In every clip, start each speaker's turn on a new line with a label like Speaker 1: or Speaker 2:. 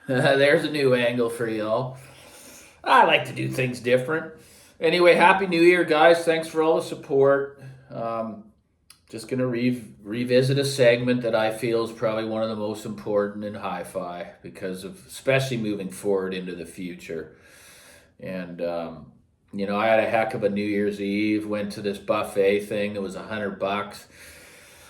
Speaker 1: There's a new angle for y'all. I like to do things different. Anyway, Happy New Year, guys. Thanks for all the support. Um, just going to revisit a segment that I feel is probably one of the most important in hi-fi because of especially moving forward into the future. And I had a heck of a New Year's Eve. Went to this buffet thing. It was $100.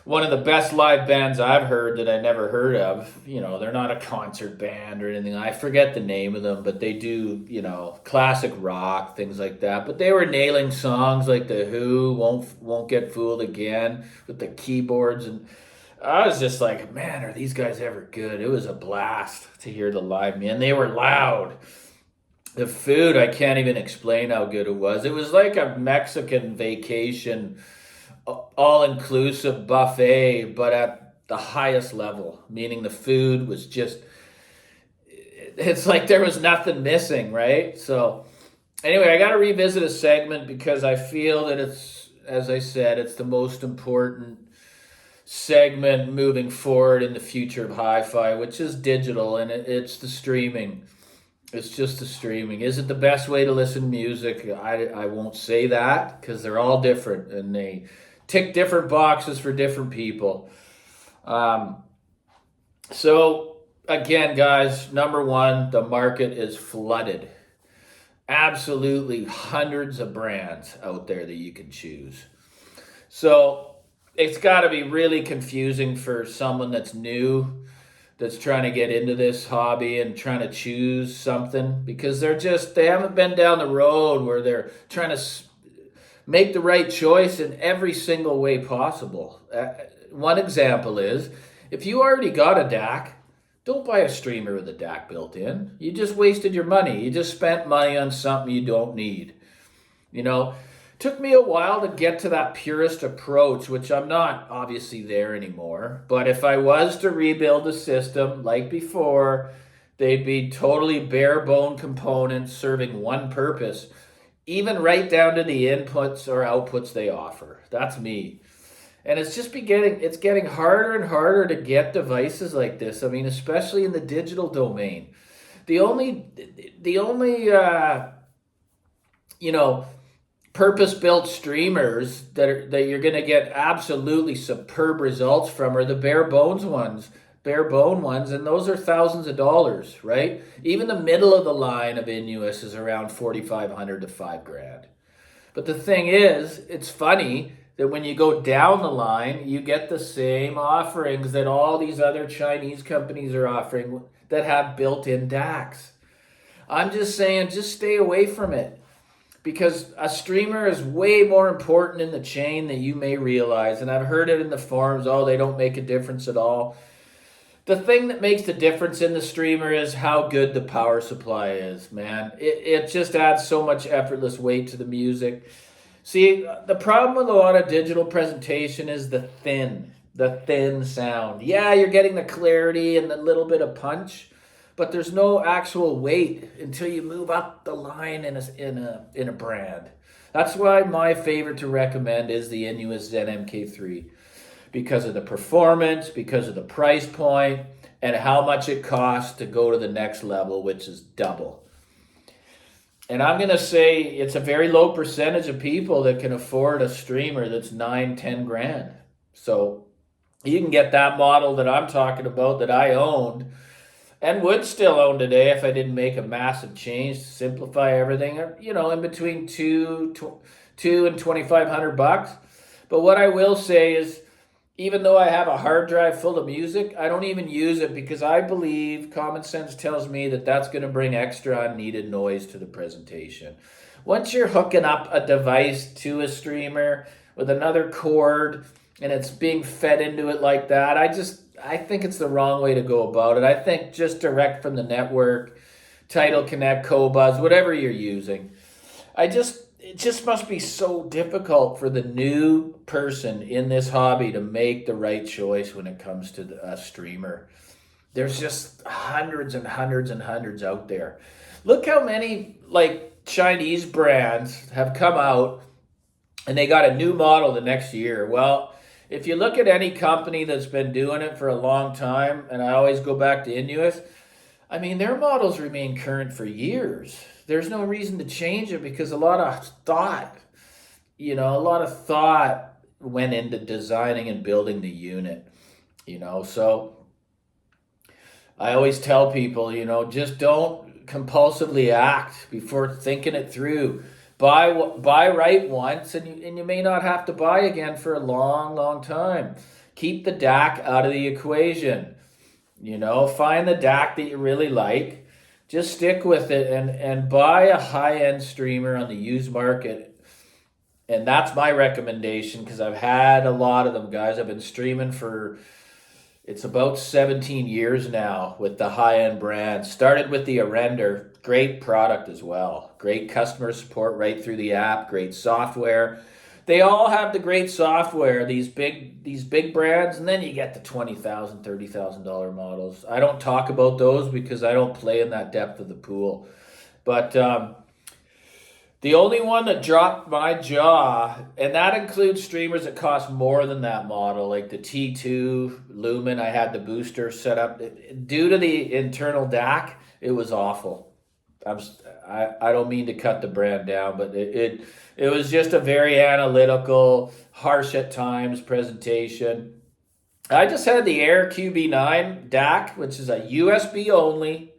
Speaker 1: One of the best live bands I've heard that I never heard of. They're not a concert band or anything. I forget the name of them, but they do, classic rock, things like that. But they were nailing songs like The Who, Won't Get Fooled Again, with the keyboards. And I was just like, man, are these guys ever good? It was a blast to hear the live, man. They were loud. The food, I can't even explain how good it was. It was like a Mexican vacation, all inclusive buffet, but at the highest level, meaning the food was just, it's like there was nothing missing, right? So, anyway, I got to revisit a segment because I feel that it's, as I said, it's the most important segment moving forward in the future of hi fi, which is digital, and it's the streaming. It's just the streaming. Is it the best way to listen to music? I won't say that because they're all different and they tick different boxes for different people. Um, so, again, guys, number one, the market is flooded. Absolutely hundreds of brands out there that you can choose. So, it's got to be really confusing for someone that's new, that's trying to get into this hobby and trying to choose something because they haven't been down the road where they're trying to make the right choice in every single way possible. One example is if you already got a DAC, don't buy a streamer with a DAC built in. You just wasted your money. You just spent money on something you don't need. You know, took me a while to get to that purist approach, which I'm not obviously there anymore. But if I was to rebuild the system like before, they'd be totally bare bone components serving one purpose, even right down to the inputs or outputs they offer. That's me. And it's getting harder and harder to get devices like this. I mean, especially in the digital domain. The only you know, purpose-built streamers that you're going to get absolutely superb results from are the bare bone ones, and those are thousands of dollars, right? Even the middle of the line of Inuus is around 4,500 to 5 grand. But the thing is, it's funny that when you go down the line, you get the same offerings that all these other Chinese companies are offering that have built-in DACs. I'm just saying, just stay away from it because a streamer is way more important in the chain than you may realize. And I've heard it in the forums, oh, they don't make a difference at all. The thing that makes the difference in the streamer is how good the power supply is, man. It just adds so much effortless weight to the music. See, the problem with a lot of digital presentation is the thin sound. Yeah, you're getting the clarity and the little bit of punch, but there's no actual weight until you move up the line in a brand. That's why my favorite to recommend is the Inuus Zen MK3 because of the performance, because of the price point, and how much it costs to go to the next level, which is double. And I'm going to say it's a very low percentage of people that can afford a streamer that's 9, 10 grand. So you can get that model that I'm talking about that I owned and would still own today if I didn't make a massive change to simplify everything, in between two and 2,500 bucks. But what I will say is, even though I have a hard drive full of music, I don't even use it because I believe common sense tells me that that's going to bring extra unneeded noise to the presentation. Once you're hooking up a device to a streamer with another cord and it's being fed into it like that, I think it's the wrong way to go about it. I think just direct from the network, Tidal Connect, Cobuzz, whatever you're using. It just must be so difficult for the new person in this hobby to make the right choice when it comes to a streamer. There's just hundreds and hundreds and hundreds out there. Look how many like Chinese brands have come out and they got a new model the next year. Well, if you look at any company that's been doing it for a long time, and I always go back to Inuit, I mean, their models remain current for years. There's no reason to change it because a lot of thought went into designing and building the unit, So I always tell people, just don't compulsively act before thinking it through. Buy right once, and you may not have to buy again for a long, long time. Keep the DAC out of the equation. Find the DAC that you really like. Just stick with it and buy a high-end streamer on the used market. And that's my recommendation because I've had a lot of them, guys. I've been streaming for it's about 17 years now with the high-end brands. Started with the Arrender, great product as well. Great customer support right through the app, great software. They all have the great software, these big brands, and then you get the $20,000, $30,000 models. I don't talk about those because I don't play in that depth of the pool. But the only one that dropped my jaw, and that includes streamers that cost more than that model, like the T2 Lumen. I had the booster set up. Due to the internal DAC, it was awful. I don't mean to cut the brand down, but it was just a very analytical, harsh at times presentation. I just had the Air QB9 DAC, which is a USB only,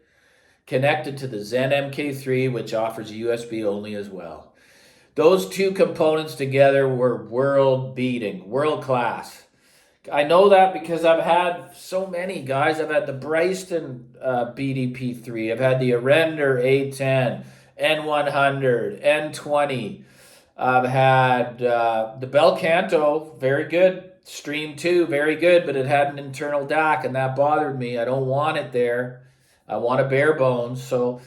Speaker 1: connected to the Zen MK3, which offers USB only as well. Those two components together were world-beating, world-class. I know that because I've had so many, guys. I've had the Bryston BDP3. I've had the Arrender A10, N100, N20. I've had the Belcanto, very good. Stream 2, very good, but it had an internal DAC, and that bothered me. I don't want it there. I want a bare bones. So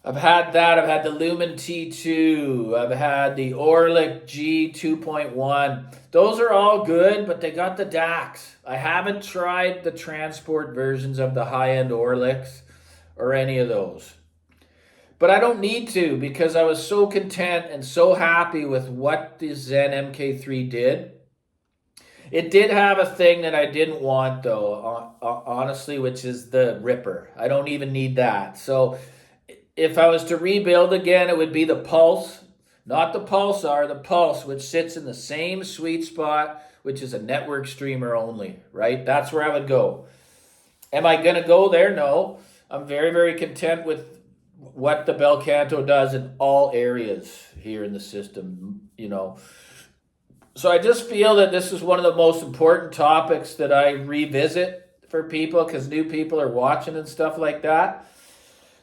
Speaker 1: I've had that. I've had the Lumen T2. I've had the Orlik G2.1. Those are all good, but they got the DACs. I haven't tried the transport versions of the high-end Orliks or any of those. But I don't need to because I was so content and so happy with what the Zen MK3 did. It did have a thing that I didn't want, though, honestly, which is the Ripper. I don't even need that. So if I was to rebuild again, it would be the Pulse, not the Pulsar, the Pulse, which sits in the same sweet spot, which is a network streamer only, right? That's where I would go. Am I going to go there? No. I'm very, very content with what the Belcanto does in all areas here in the system, So I just feel that this is one of the most important topics that I revisit for people because new people are watching and stuff like that.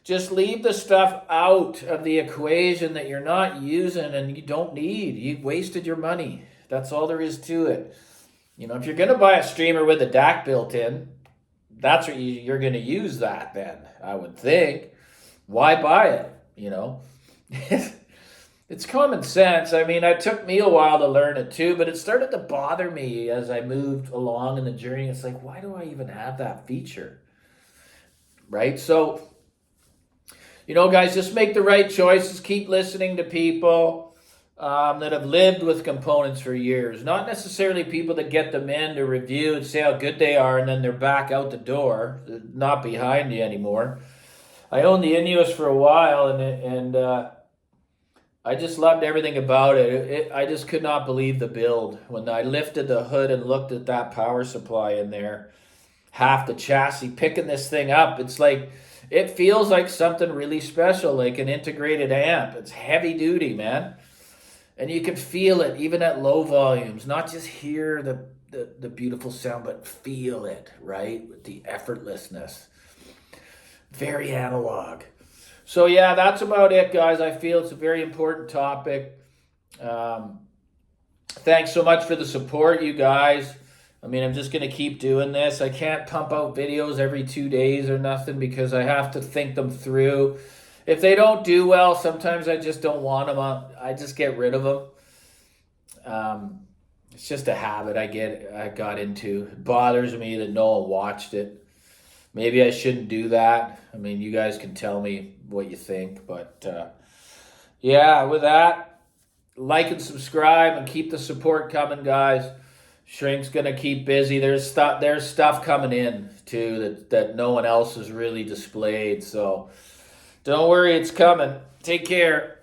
Speaker 1: Just leave the stuff out of the equation that you're not using and you don't need. You've wasted your money. That's all there is to it. If you're going to buy a streamer with a DAC built in, that's what you're going to use that then, I would think. Why buy it, It's common sense. I mean, it took me a while to learn it too, but it started to bother me as I moved along in the journey. It's like, why do I even have that feature? Right? So, guys, just make the right choices. Keep listening to people that have lived with components for years. Not necessarily people that get them in to review and say how good they are, and then they're back out the door, not behind you anymore. I owned the Ineos for a while, and I just loved everything about it. I just could not believe the build. When I lifted the hood and looked at that power supply in there, half the chassis, picking this thing up, it feels like something really special, like an integrated amp. It's heavy duty, man. And you can feel it even at low volumes, not just hear the beautiful sound, but feel it, right? With the effortlessness. Very analog. So yeah, that's about it, guys. I feel it's a very important topic. Thanks so much for the support, you guys. I mean, I'm just going to keep doing this. I can't pump out videos every 2 days or nothing because I have to think them through. If they don't do well, sometimes I just don't want them. I just get rid of them. It's just a habit I got into. It bothers me that no one watched it. Maybe I shouldn't do that. I mean, you guys can tell me what you think. But yeah, with that, like and subscribe and keep the support coming, guys. Shrink's gonna keep busy. There's stuff coming in too that no one else has really displayed. So don't worry, it's coming. Take care.